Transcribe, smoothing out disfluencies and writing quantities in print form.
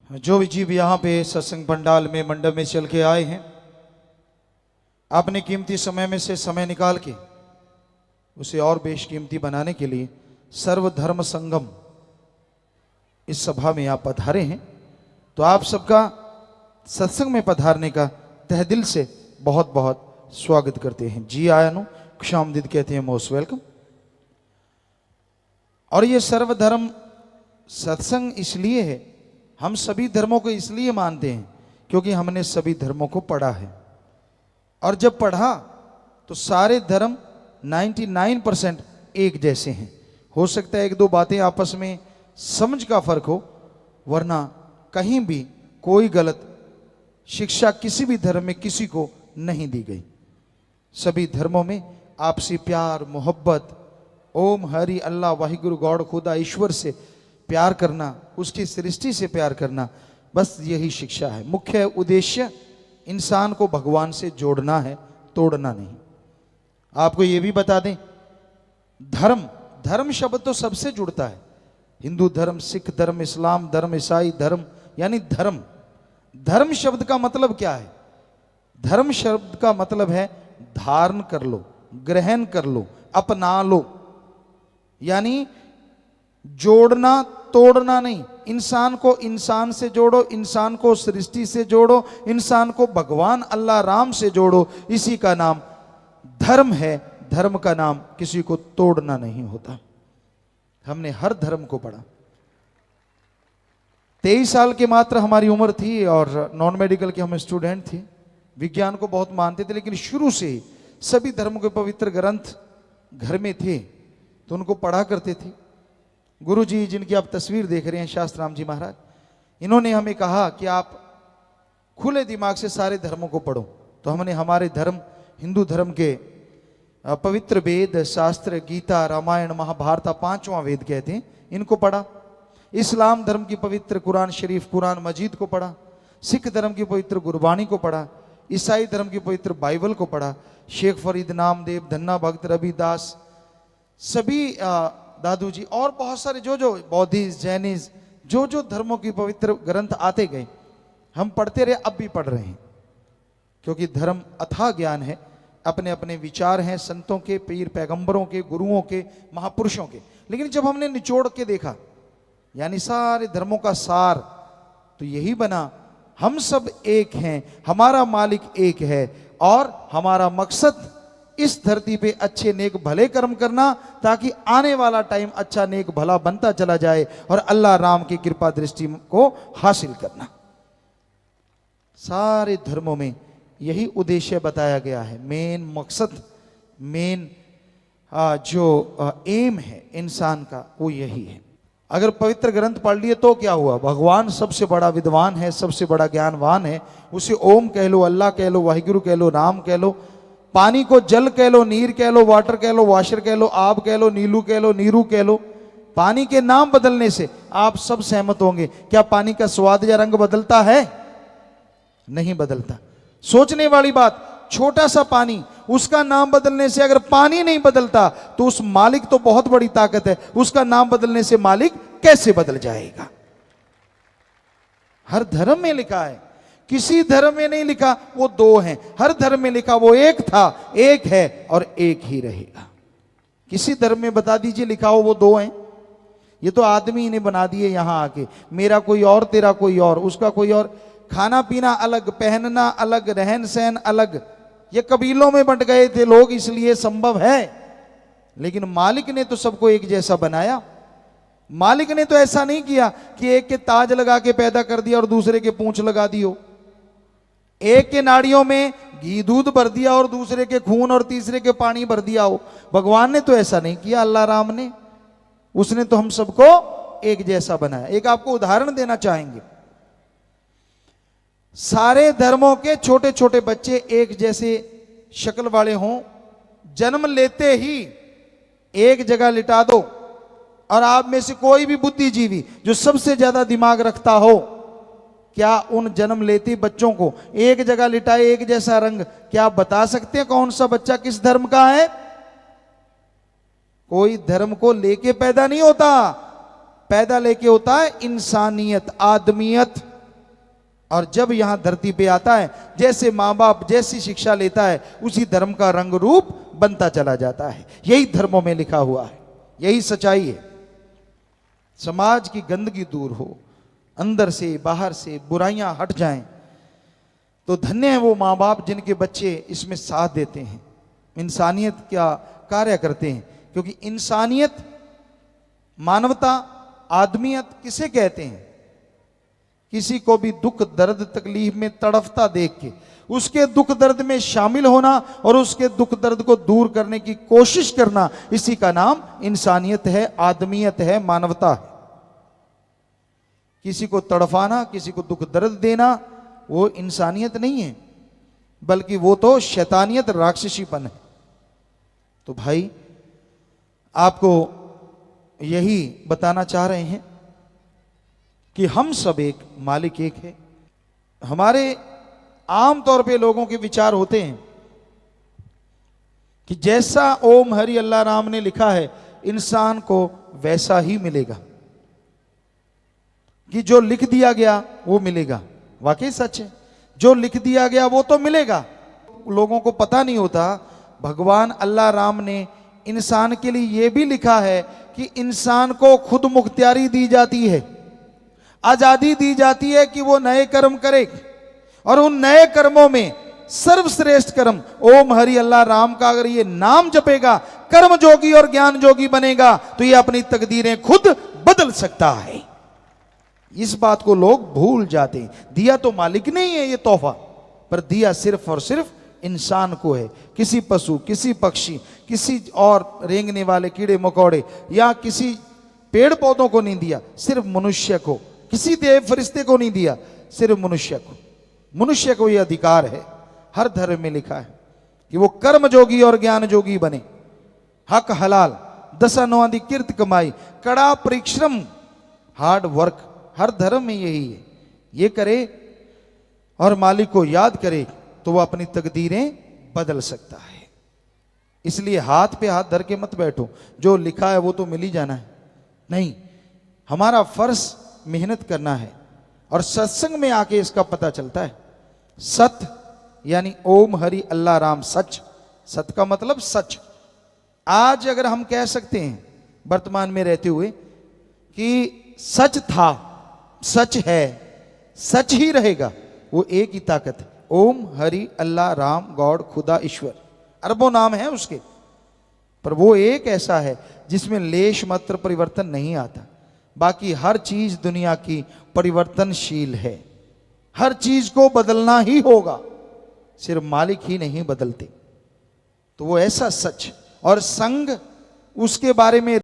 जो भी जीव यहाँ पे सत्संग पंडाल में मंडप में चल के आए हैं, अपने कीमती समय में से समय निकाल के उसे और बेशकीमती बनाने के लिए सर्वधर्म संगम इस सभा में आप पधारे हैं। तो आप सबका सत्संग में पधारने का तहे दिल से बहुत बहुत स्वागत करते हैं। जी आया नु खुशामदीद कहते हैं, मोस्ट वेलकम। और ये सर्वधर्म सत्संग इसलिए है, हम सभी धर्मों को इसलिए मानते हैं क्योंकि हमने सभी धर्मों को पढ़ा है। और जब पढ़ा तो सारे धर्म 99% एक जैसे हैं। हो सकता है एक दो बातें आपस में समझ का फर्क हो, वरना कहीं भी कोई गलत शिक्षा किसी भी धर्म में किसी को नहीं दी गई। सभी धर्मों में आपसी प्यार, मोहब्बत, ओम हरि अल्लाह वाहिगुरु गॉड खुदा ईश्वर से प्यार करना, उसकी सृष्टि से प्यार करना, बस यही शिक्षा है। मुख्य उद्देश्य इंसान को भगवान से जोड़ना है, तोड़ना नहीं। आपको यह भी बता दें, धर्म धर्म शब्द तो सबसे जुड़ता है। हिंदू धर्म, सिख धर्म, इस्लाम धर्म, ईसाई धर्म, यानी धर्म। धर्म शब्द का मतलब क्या है? धर्म शब्द का मतलब है धारण कर लो, ग्रहण कर लो, अपना लो, यानी जोड़ना तोड़ना नहीं। इंसान को इंसान से जोड़ो, इंसान को सृष्टि से जोड़ो, इंसान को भगवान अल्लाह राम से जोड़ो, इसी का नाम धर्म है। धर्म का नाम किसी को तोड़ना नहीं होता। हमने हर धर्म को पढ़ा। 23 साल के मात्र हमारी उम्र थी और नॉन मेडिकल के हम स्टूडेंट थे। विज्ञान को बहुत मानते थे, लेकिन शुरू से ही सभी धर्मों के पवित्र ग्रंथ घर में थे तो उनको पढ़ा करते थे। गुरु जी, जिनकी आप तस्वीर देख रहे हैं, शास्त्राम जी महाराज, इन्होंने हमें कहा कि आप खुले दिमाग से सारे धर्मों को पढ़ो। तो हमने हमारे धर्म, हिंदू धर्म के पवित्र वेद, शास्त्र, गीता, रामायण, महाभारत, 5वां वेद कहते हैं, इनको पढ़ा। इस्लाम धर्म की पवित्र कुरान शरीफ, कुरान मजीद को पढ़ा। सिख धर्म की पवित्र गुरबाणी को पढ़ा। ईसाई धर्म की पवित्र बाइबल को पढ़ा। शेख फरीद, नामदेव, धन्ना भक्त, रविदास, सभी दादू जी और बहुत सारे जो बौद्धिस्ट, जैनिस्ट, जो धर्मों की पवित्र ग्रंथ आते गए, हम पढ़ते रहे, अब भी पढ़ रहे हैं। क्योंकि धर्म अथाह ज्ञान है, अपने अपने विचार हैं संतों के, पीर पैगंबरों के, गुरुओं के, महापुरुषों के। लेकिन जब हमने निचोड़ के देखा, यानी सारे धर्मों का सार, तो यही बना, हम सब एक हैं, हमारा मालिक एक है और हमारा मकसद इस धरती पे अच्छे नेक भले कर्म करना, ताकि आने वाला टाइम अच्छा नेक भला बनता चला जाए और अल्लाह राम की कृपा दृष्टि को हासिल करना। सारे धर्मों में यही उद्देश्य बताया गया है। मेन मकसद, मेन जो एम है इंसान का, वो यही है। अगर पवित्र ग्रंथ पढ़ लिए तो क्या हुआ? भगवान सबसे बड़ा विद्वान है, सबसे बड़ा ज्ञानवान है। उसे ओम कह लो, अल्लाह कह लो, वाहिगुरु कह लो, राम कह लो, पानी को जल कह लो, नीर कह लो, वाटर कह लो, वाशर कह लो, आब कह लो, नीलू कह लो, नीरू कह लो। पानी के नाम बदलने से आप सब सहमत होंगे, क्या पानी का स्वाद या रंग बदलता है? नहीं बदलता। सोचने वाली बात, छोटा सा पानी, उसका नाम बदलने से अगर पानी नहीं बदलता तो उस मालिक तो बहुत बड़ी ताकत है, उसका नाम बदलने से मालिक कैसे बदल जाएगा? हर धर्म में लिखा है, किसी धर्म में नहीं लिखा वो दो हैं। हर धर्म में लिखा वो एक था, एक है और एक ही रहेगा। किसी धर्म में बता दीजिए लिखा हो वो दो हैं। ये तो आदमी ने बना दिए यहां आके, मेरा कोई और, तेरा कोई और, उसका कोई और। खाना पीना अलग, पहनना अलग, रहन सहन अलग। ये कबीलों में बंट गए थे लोग, इसलिए संभव है। लेकिन मालिक ने तो सबको एक जैसा बनाया। मालिक ने तो ऐसा नहीं किया कि एक के ताज लगा के पैदा कर दिया और दूसरे के पूंछ लगा दियो, एक के नाड़ियों में घी दूध भर दिया और दूसरे के खून और तीसरे के पानी भर दिया हो। भगवान ने तो ऐसा नहीं किया, अल्लाह राम ने। उसने तो हम सबको एक जैसा बनाया। एक आपको उदाहरण देना चाहेंगे। सारे धर्मों के छोटे छोटे बच्चे एक जैसे शक्ल वाले हों, जन्म लेते ही एक जगह लिटा दो और आप में से कोई भी बुद्धिजीवी जो सबसे ज्यादा दिमाग रखता हो, क्या उन जन्म लेते बच्चों को एक जगह लिटाए, एक जैसा रंग, क्या आप बता सकते हैं कौन सा बच्चा किस धर्म का है? कोई धर्म को लेके पैदा नहीं होता, पैदा लेके होता है इंसानियत, आदमियत। और जब यहां धरती पे आता है, जैसे माँ बाप जैसी शिक्षा लेता है, उसी धर्म का रंग रूप बनता चला जाता है। यही धर्मों में लिखा हुआ है, यही सच्चाई है। समाज की गंदगी दूर हो, अंदर से बाहर से बुराइयां हट जाएं, तो धन्य है वो माँ बाप जिनके बच्चे इसमें साथ देते हैं, इंसानियत का कार्य करते हैं। क्योंकि इंसानियत, मानवता, आदमियत किसे कहते हैं? किसी को भी दुख दर्द तकलीफ में तड़फता देख के उसके दुख दर्द में शामिल होना और उसके दुख दर्द को दूर करने की कोशिश करना, इसी का नाम इंसानियत है, आदमियत है, मानवता है। किसी को तड़फाना, किसी को दुख दर्द देना, वो इंसानियत नहीं है, बल्कि वो तो शैतानियत, राक्षसीपन है। तो भाई आपको यही बताना चाह रहे हैं कि हम सब एक, मालिक एक है। हमारे आम तौर पे लोगों के विचार होते हैं कि जैसा ओम हरि अल्लाह राम ने लिखा है, इंसान को वैसा ही मिलेगा, कि जो लिख दिया गया वो मिलेगा। वाकई सच है, जो लिख दिया गया वो तो मिलेगा। लोगों को पता नहीं होता, भगवान अल्लाह राम ने इंसान के लिए यह भी लिखा है कि इंसान को खुद मुख्तियारी दी जाती है, आजादी दी जाती है कि वो नए कर्म करे, और उन नए कर्मों में सर्वश्रेष्ठ कर्म ओम हरि अल्लाह राम का अगर ये नाम जपेगा, कर्म जोगी और ज्ञान जोगी बनेगा, तो ये अपनी तकदीरें खुद बदल सकता है। इस बात को लोग भूल जाते हैं। दिया तो मालिक नहीं है ये तोहफा, पर दिया सिर्फ और सिर्फ इंसान को है। किसी पशु, किसी पक्षी, किसी और रेंगने वाले कीड़े मकोड़े या किसी पेड़ पौधों को नहीं दिया, सिर्फ मनुष्य को। किसी देव फरिश्ते को नहीं दिया, सिर्फ मनुष्य को। मनुष्य को यह अधिकार है, हर धर्म में लिखा है कि वो कर्म जोगी और ज्ञान जोगी बने। हक हलाल, दशानौआदि किर्त कमाई, कड़ा परिश्रम, हार्ड वर्क, हर धर्म में यही है। ये करे और मालिक को याद करे तो वो अपनी तकदीरें बदल सकता है। इसलिए हाथ पे हाथ धर के मत बैठो, जो लिखा है वो तो मिल ही जाना है। नहीं, हमारा फर्ज मेहनत करना है, और सत्संग में आके इसका पता चलता है। सत यानी ओम हरि अल्लाह राम, सच। सत का मतलब सच। आज अगर हम कह सकते हैं वर्तमान में रहते हुए कि सच था, सच है, सच ही रहेगा, वो एक ही ताकत है, ओम हरि अल्लाह राम, गॉड, खुदा, ईश्वर। अरबों नाम है उसके, पर वो एक ऐसा है जिसमें लेश मात्र परिवर्तन नहीं आता। बाकी हर चीज दुनिया की परिवर्तनशील है, हर चीज को बदलना ही होगा, सिर्फ मालिक ही नहीं बदलते। तो वो ऐसा सच और संग, उसके बारे में